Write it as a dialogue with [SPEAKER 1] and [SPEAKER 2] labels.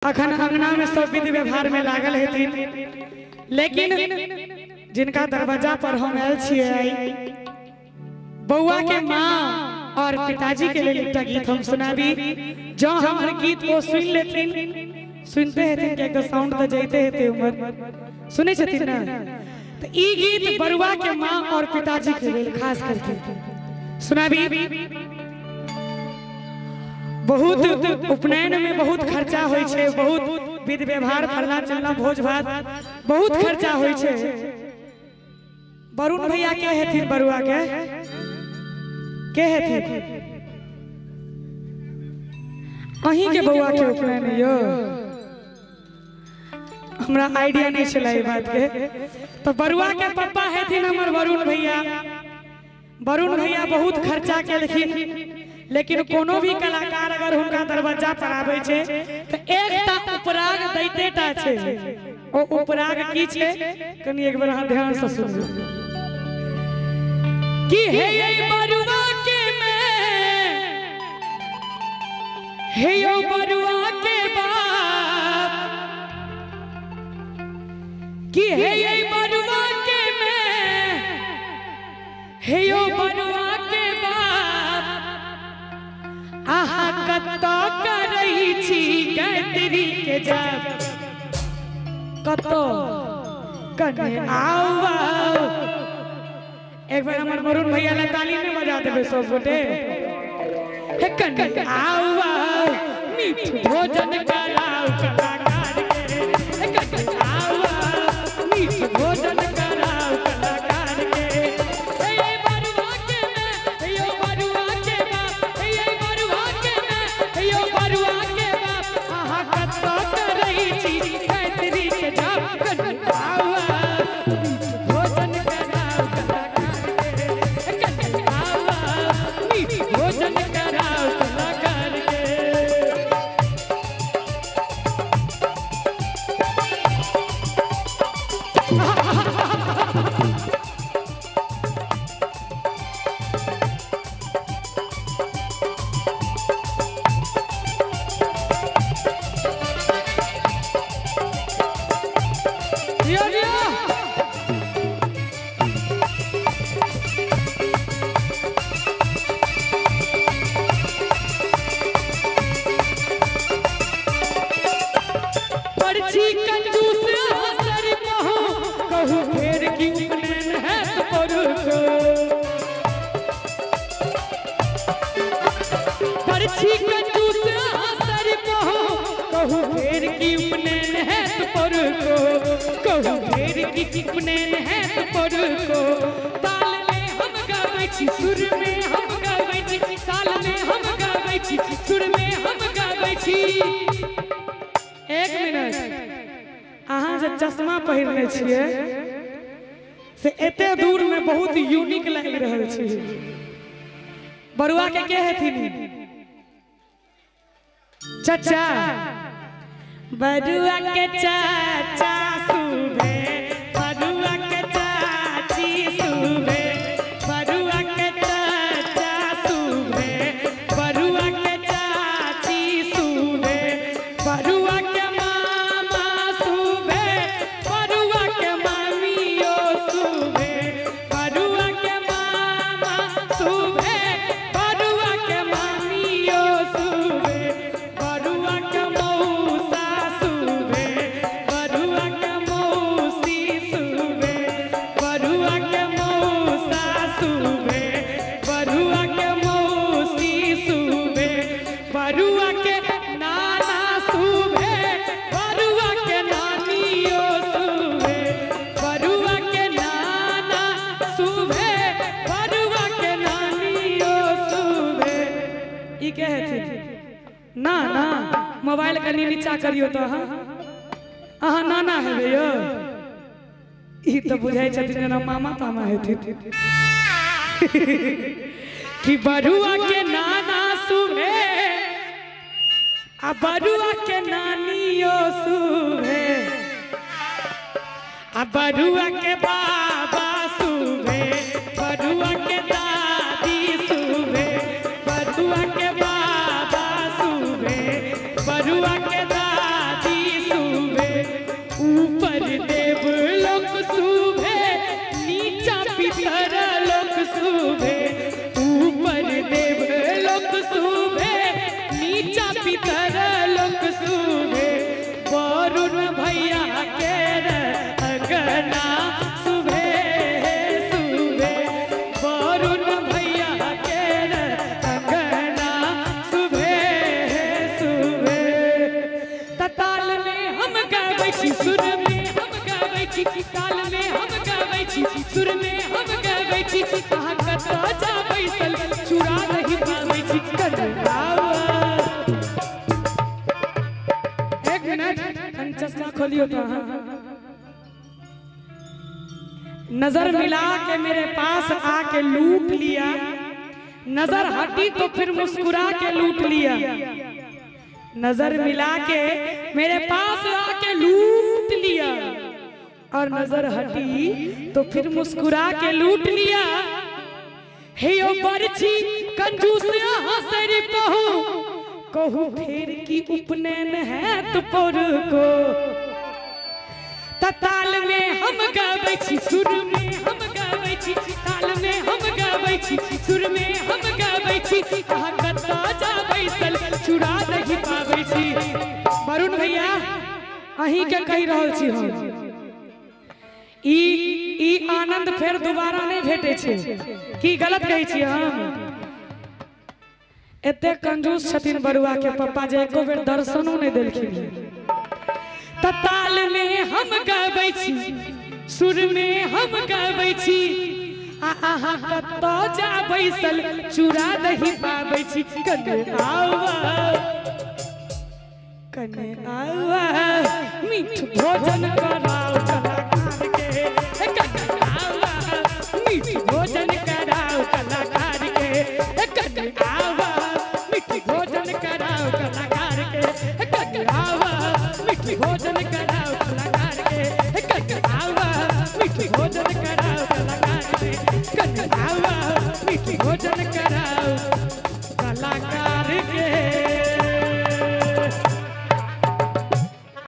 [SPEAKER 1] अखन अंगना में सब विधि व्यवहार में लागल हेथिन, लेकिन जिनका दरवाजा पर हम आयल छियै, बउआ के माँ और पिताजी के लिए एक गीत हम सुनाबी। जो हमारे गीत को सुन लेथिन, सुनते हेथिन कि एकदम साउंड तो जाते हेते उमर सुने छथिन ना, तो ई गीत बरुआ के माँ और पिताजी के लिए खास करके सुनाबी। बहुत उपनयन में बहुत खर्चा होय छे, बहुत विधि व्यवहार फलना चलना भोज भात बहुत खर्चा होय छे। वरुण भैया के हेथिन, बरुआ के हेथिन अहीं के बउआ के उपनयन यो, हमरा आइडिया नहीं चला ई बात के। तो बरुआ के पापा हेथिन हमर वरुण भैया। वरुण भैया बहुत खर्चा केलखिन, लेकिन कोनो भी कलाकार अगर उनका दरवाजा पर आवे छे तो एकटा उपराग दैते टा छे। ओ उपराग की छे कनी एक बार अहाँ ध्यान से सुनियो कि हे ये बरुआ के मैं, हे यो बरुआ के बाप, कि हे ये बरुआ के मैं, हे यो बरुआ के बाप, आहा कत्तो करई छी गायत्री के जाप, कत्तो कने आओ। एक बार हमार वरुण भैया ला ताली में बजा देबे सब गोटे। हे कने आओ मीठ भोजन कराओ कलाकार के, हे कने आओ मीठ भोजन कराओ कलाकार के। हे ये बरुआ के मैं, हे यो बरुआ के बाप, हे ये बरुआ के मैं, हे यो बरुआ के बाप, आहा कत्तो करई छी गायत्री के जाप, कने आओ उपनयन है तो पर को, ताल में हम गाबै छी, सुर में हम गाबै छी, ताल में हम गाबै छी, सुर में हम गाबै छी। एक मिनट, अहाँ जे चश्मा पहिरने छियै से एते दूर में बहुत यूनिक लग रहल छी। बरुआ के हेथिन चाचा, बरुआ के चाचा सुबे, ना ना मोबाइल कनी नीचा करियो तो अहाँ नाना हेबे यो, ई तो बुझाई छथिन ना मामा तामा हेथिन। कि बरुआ के नाना सुबे आ बरुआ के नानियो सुबे, आ बरुआ के बाबा सुबे, बरुआ के दादी सुबे, बरुआ के बाबा सुबे, बरुआ के दादी गाबै छी सुर में हम गाबै छी ताल में हम गाबै छी सुर में हम गाबै छी कहाँ कतौ जा बैसल चुरा नहीं पाबै छी कन्हैया एक मिनट कन चश्मा खोलियो तो नजर मिला के मेरे पास आके लूट लिया नजर हटी तो फिर मुस्कुरा के लूट लिया नजर मिला के मेरे पास आके लूट लिया और नजर हटी तो फिर मुस्कुरा के लूट लिया हे ओ बरछी कंजूस हंसर कहू फिर की उपनयन है तो पर को ताल में हम गाबै छी सुर में हम गाबै छी ताल में हम गाबै छी सुर में हम गाबै छी कहाँ कतौ जा बैसल चुरा नहीं पाबै छी वरुण भैया अहीं के कहि रहल छी हम ई आनंद फेर दोबारा नहीं भेटे छे की गलत कहै छी हम एते कंजूस छथिन बरुआ के पप्पा जे एको बेर दर्शनो नहीं देलखिन ताल में हम गाबै छी सुर में हम गाबै छी आहा कतौ जा बैसल चुरा नहीं पाबै छी कने आवा मीठ भोजन कराओ कलाकार के कने आवा मीठ भोजन कराओ कलाकार के कने आवा मीठ भोजन कराओ कलाकार के कने आवा मीठ भोजन कराओ कलाकार के कने आवा मीठ भोजन कराओ कलाकार के कने आवा मीठ भोजन कराओ